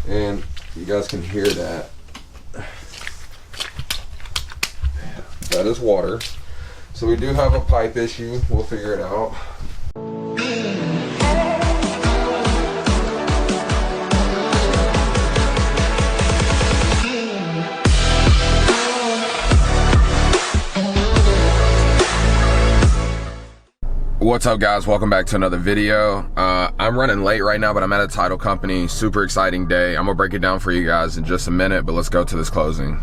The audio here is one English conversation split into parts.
and you guys can hear that. That is water. So we do have a pipe issue. We'll figure it out. What's up, guys? Welcome back to another video. I'm running late right now, but I'm at a title company. Super exciting day. I'm gonna break it down for you guys in just a minute, but let's go to this closing.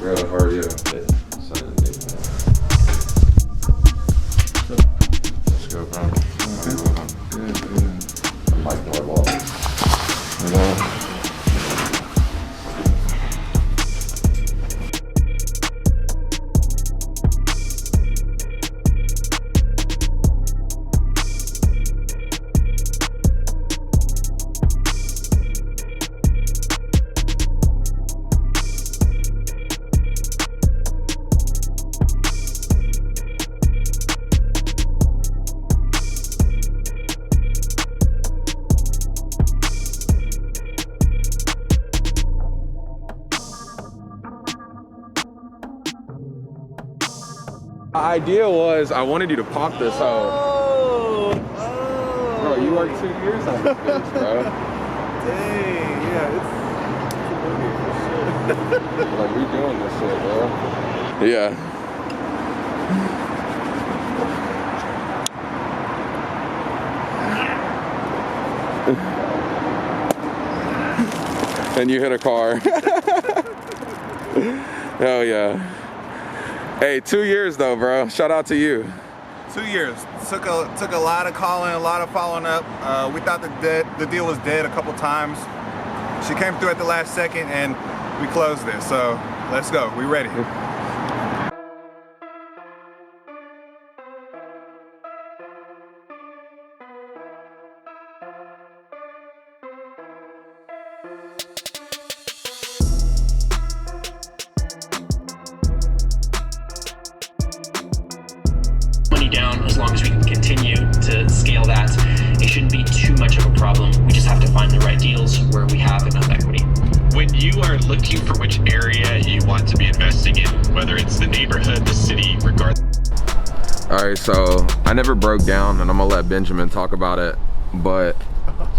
How are you? Let's go, bro. I'm like normal. The idea was I wanted you to pop this out. Bro, you worked 2 years on this bitch, bro. Dang, yeah, it's a movie for sure. Like, we doing this shit, bro. Yeah. And you hit a car. Hell yeah. Hey, 2 years though, bro. Shout out to you. 2 years. Took a lot of calling, a lot of following up. We thought the deal was dead a couple times. She came through at the last second and we closed it. So let's go. We ready. Down as long as we can continue to scale that. It shouldn't be too much of a problem. We just have to find the right deals where we have enough equity. When you are looking for which area you want to be investing in, whether it's the neighborhood, the city, regardless. All right, so I never broke down, and I'm gonna let Benjamin talk about it, but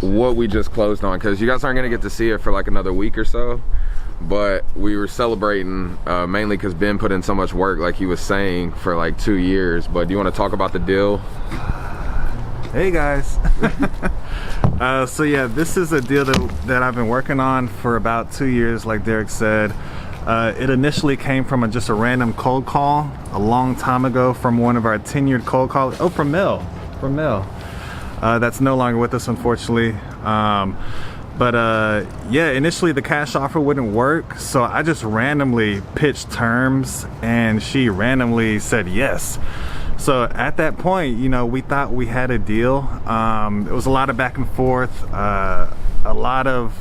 what we just closed on, because you guys aren't gonna get to see it for like another week or so. But we were celebrating mainly because Ben put in so much work, like he was saying, for like 2 years. But do you want to talk about the deal? Hey guys. So yeah, this is a deal that I've been working on for about 2 years, like Derek said. It initially came from just a random cold call a long time ago from one of our tenured cold callers. Oh, from Mel. That's no longer with us, unfortunately. Yeah, initially the cash offer wouldn't work, so I just randomly pitched terms and she randomly said yes. So at that point, you know, we thought we had a deal. It was a lot of back and forth, a lot of,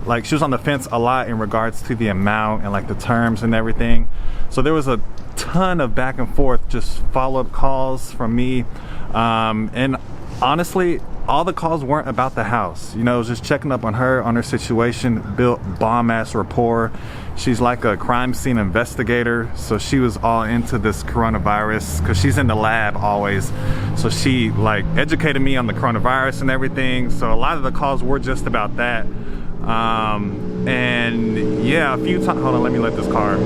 like, she was on the fence a lot in regards to the amount and like the terms and everything. So there was a ton of back and forth, just follow-up calls from me. And honestly, all the calls weren't about the house. You know, it was just checking up on her situation, built bomb-ass rapport. She's like a crime scene investigator, so she was all into this coronavirus because she's in the lab always. So she like educated me on the coronavirus and everything. So a lot of the calls were just about that. And yeah, a few times, hold on, let me let this car.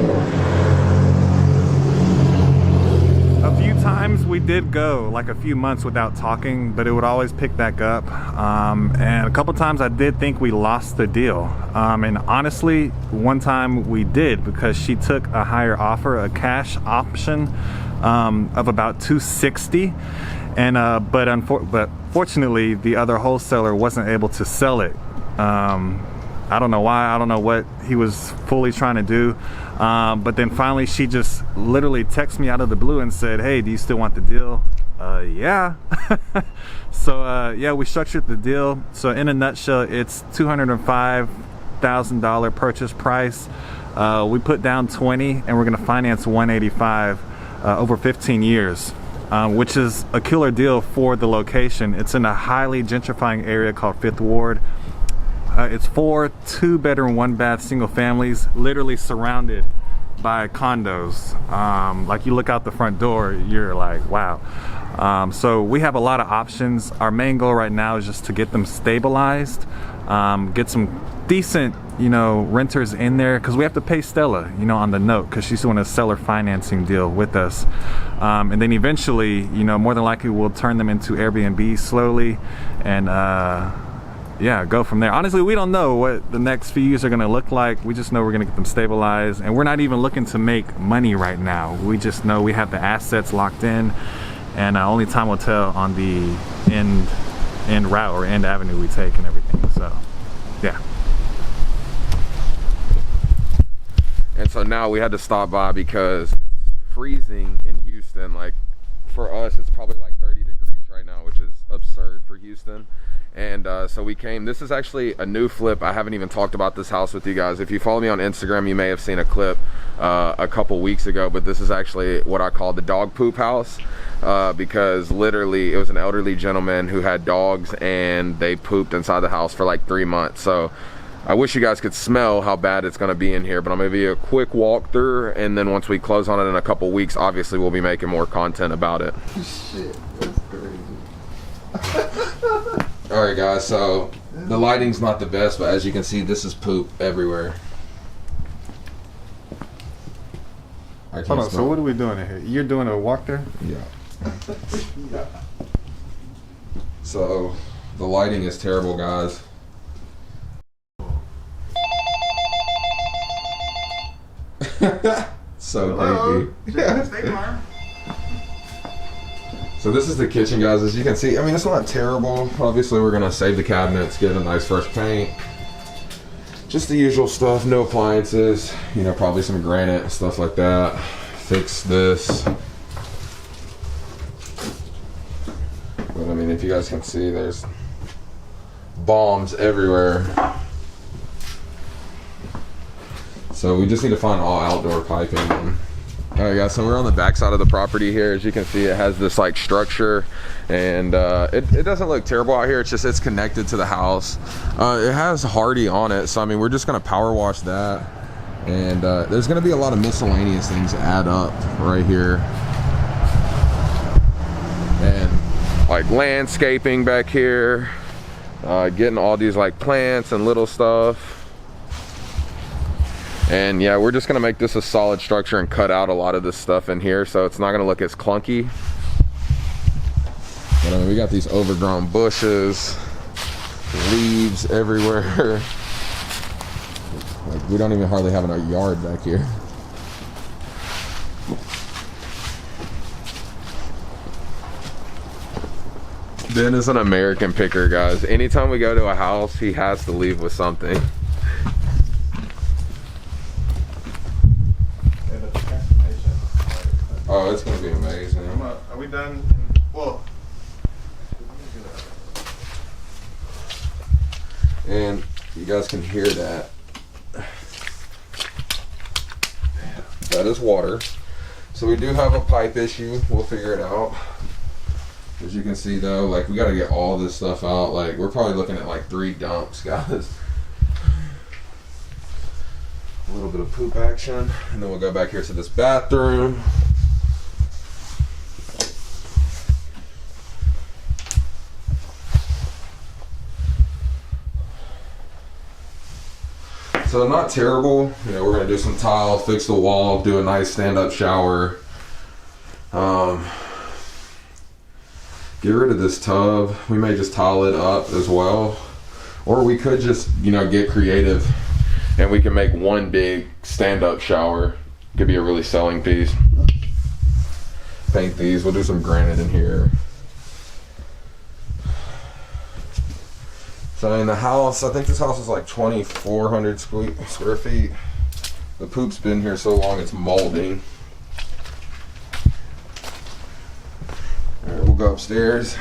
A few times we did go like a few months without talking, but it would always pick back up. And a couple times I did think we lost the deal. And honestly, one time we did, because she took a higher offer, a cash option of about $260. And but fortunately, the other wholesaler wasn't able to sell it. I don't know why. I don't know what he was fully trying to do. But then finally, she just literally texted me out of the blue and said, "Hey, do you still want the deal?" Yeah. So yeah, we structured the deal. So in a nutshell, it's $205,000 purchase price. We put down 20, and we're gonna finance 185 over 15 years. Which is a killer deal for the location. It's in a highly gentrifying area called Fifth Ward. It's 4 2-bedroom, 1-bath single families, literally surrounded by condos. Like you look out the front door, you're like, wow. So we have a lot of options. Our main goal right now is just to get them stabilized, get some decent, renters in there, because we have to pay Stella, on the note, because she's doing a seller financing deal with us. And then eventually, more than likely we'll turn them into Airbnb slowly, and yeah, go from there. Honestly, we don't know what the next few years are going to look like. We just know we're going to get them stabilized, and we're not even looking to make money right now. We just know we have the assets locked in, and only time will tell on the end route or end avenue we take and everything. So yeah. And so now we had to stop by because it's freezing in Houston. Like for us, it's probably like 30 degrees right now, which is absurd for Houston. And so we came. This is actually a new flip. I haven't even talked about this house with you guys. If you follow me on Instagram, you may have seen a clip a couple weeks ago, but this is actually what I call the dog poop house, because literally it was an elderly gentleman who had dogs, and they pooped inside the house for like 3 months. So I wish you guys could smell how bad it's gonna be in here, but I'm gonna give you a quick walkthrough, and then once we close on it in a couple weeks, obviously we'll be making more content about it. Shit, that's crazy. All right, guys, so the lighting's not the best, but as you can see, this is poop everywhere. Hold on, so what are we doing in here? You're doing a walkthrough? Yeah. So the lighting is terrible, guys. So creepy. Yeah. So this is the kitchen, guys. As you can see, I mean, it's not terrible. Obviously, we're gonna save the cabinets, get a nice fresh paint. Just the usual stuff, no appliances, probably some granite, stuff like that. Fix this. But I mean, if you guys can see, there's bombs everywhere. So we just need to find all outdoor piping. All right, guys, so we're on the back side of the property here. As you can see, it has this like structure, and it doesn't look terrible out here. It's connected to the house. It has Hardy on it, so I mean, we're just gonna power wash that, and there's gonna be a lot of miscellaneous things add up right here, and like landscaping back here, getting all these like plants and little stuff. And yeah, we're just gonna make this a solid structure and cut out a lot of this stuff in here, so it's not gonna look as clunky. But I mean, we got these overgrown bushes, leaves everywhere. Like, we don't even hardly have a yard back here. Ben is an American picker, guys. Anytime we go to a house, he has to leave with something. Oh, it's gonna be amazing. Are we done? Well, and you guys can hear that. That is water. So we do have a pipe issue. We'll figure it out. As you can see, though, like, we got to get all this stuff out. Like, we're probably looking at like 3 dumps, guys. A little bit of poop action, and then we'll go back here to this bathroom. So not terrible. We're gonna do some tile, fix the wall, do a nice stand-up shower. get rid of this tub. We may just tile it up as well. Or we could just, you know, get creative and we can make one big stand-up shower. Could be a really selling piece. Paint these, we'll do some granite in here. So in the house, I think this house is like 2,400 square feet. The poop's been here so long it's molding. All right, we'll go upstairs.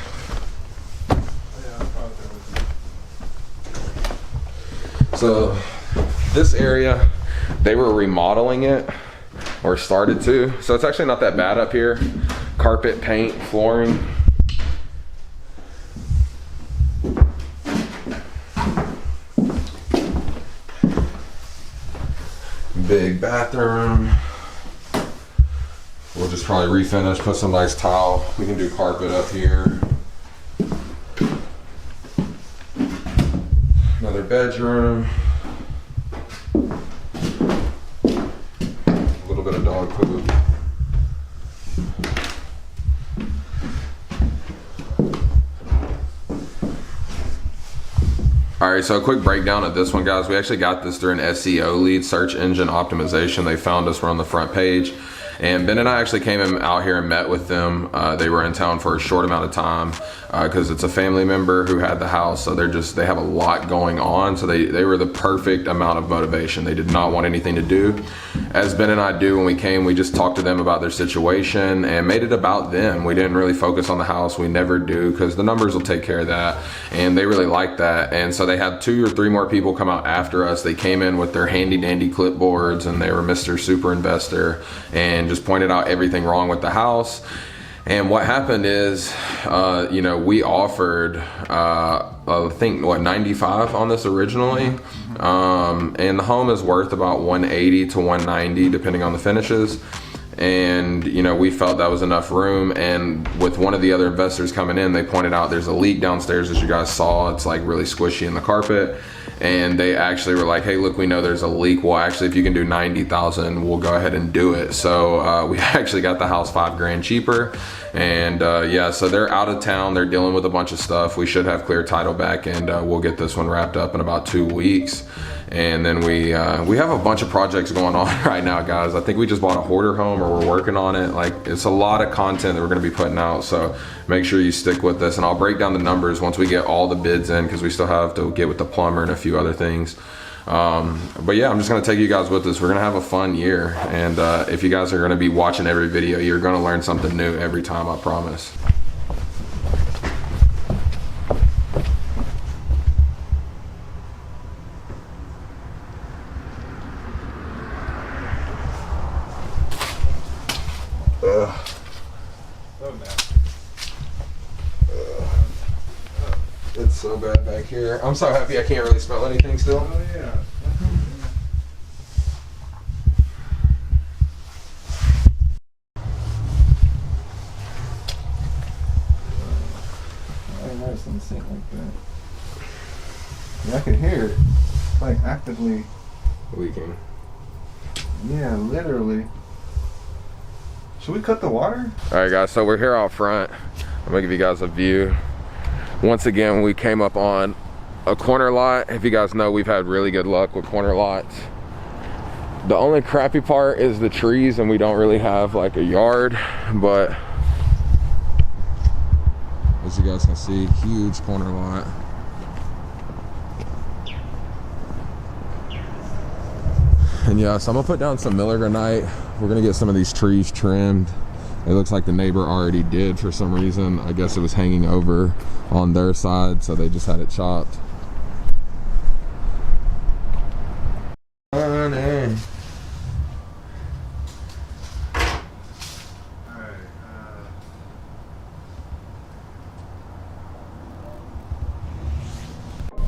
So this area, they were remodeling it or started to. So it's actually not that bad up here. Carpet, paint, flooring. Big bathroom. We'll just probably refinish, put some nice tile. We can do carpet up here. Another bedroom. A little bit of dog poop. All right, so a quick breakdown of this one, guys. We actually got this through an SEO lead, search engine optimization. They found us, we're on the front page. And Ben and I actually came out here and met with them. They were in town for a short amount of time because it's a family member who had the house. So they have a lot going on. So they were the perfect amount of motivation. They did not want anything to do. As Ben and I do when we came, we just talked to them about their situation and made it about them. We didn't really focus on the house. We never do because the numbers will take care of that. And they really liked that. And so they had 2 or 3 more people come out after us. They came in with their handy dandy clipboards and they were Mr. Super Investor and just pointed out everything wrong with the house. And what happened is, you know, we offered, I think, what, 95 on this originally. And the home is worth about 180 to 190, depending on the finishes. And, you know, we felt that was enough room. And with one of the other investors coming in, they pointed out there's a leak downstairs, as you guys saw. It's like really squishy in the carpet. And they actually were like, hey, look, we know there's a leak. Well, actually, if you can do 90,000, we'll go ahead and do it. So we actually got the house $5,000 cheaper. And yeah, so they're out of town. They're dealing with a bunch of stuff. We should have clear title back, and we'll get this one wrapped up in about 2 weeks. And then we have a bunch of projects going on right now, guys. I think we just bought a hoarder home, or we're working on it. Like, it's a lot of content that we're gonna be putting out, so make sure you stick with us. And I'll break down the numbers once we get all the bids in, because we still have to get with the plumber and a few other things. But yeah, I'm just gonna take you guys with us. We're gonna have a fun year, and if you guys are gonna be watching every video, you're gonna learn something new every time, I promise. It's so bad back here. I'm so happy I can't really smell anything still. Oh yeah. I ain't never seen a sink like that. Yeah, I can hear it. It's like actively Leaking. Yeah, literally. Should we cut the water? All right, guys, so we're here out front. I'm gonna give you guys a view. Once again, we came up on a corner lot. If you guys know, we've had really good luck with corner lots. The only crappy part is the trees, and we don't really have like a yard, but as you guys can see, huge corner lot. And yeah, so I'm gonna put down some Miller granite. We're gonna get some of these trees trimmed. It looks like the neighbor already did for some reason. I guess it was hanging over on their side, so they just had it chopped.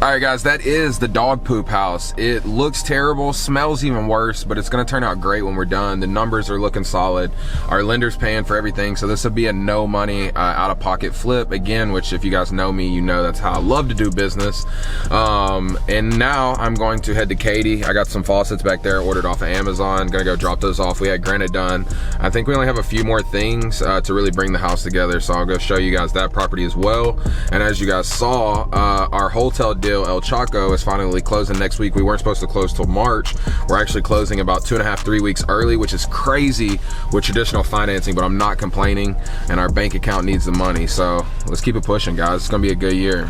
All All right, guys, that is the dog poop house. It looks terrible, smells even worse, but it's gonna turn out great when we're done. The numbers are looking solid. Our lender's paying for everything, so this will be a no money out-of-pocket flip again, which if you guys know me, you know that's how I love to do business. And now I'm going to head to Katy. I got some faucets back there ordered off of Amazon. Gonna go drop those off. We had granite done. I think we only have a few more things to really bring the house together, so I'll go show you guys that property as well. And as you guys saw, our hotel deal, El Chaco, is finally closing next week. We weren't supposed to close till March. We're actually closing about 2.5, 3 weeks early, which is crazy with traditional financing, but I'm not complaining, and our bank account needs the money. So let's keep it pushing, guys. It's gonna be a good year.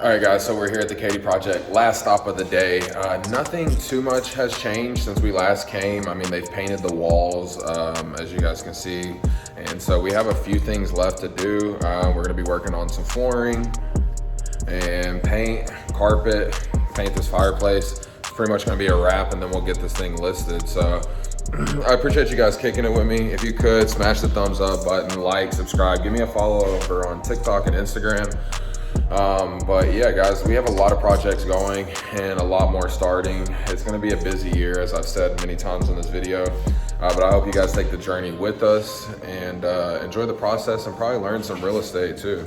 All right, guys, so we're here at the Katy project. Last stop of the day. Nothing too much has changed since we last came. I mean, they've painted the walls, as you guys can see. And so we have a few things left to do. We're gonna be working on some flooring and paint, carpet, paint this fireplace. It's pretty much gonna be a wrap, and then we'll get this thing listed. So I appreciate you guys kicking it with me. If you could, smash the thumbs up button, like, subscribe, give me a follow over on TikTok and Instagram. But yeah, guys, we have a lot of projects going and a lot more starting. It's gonna be a busy year, as I've said many times in this video. But I hope you guys take the journey with us and enjoy the process and probably learn some real estate too.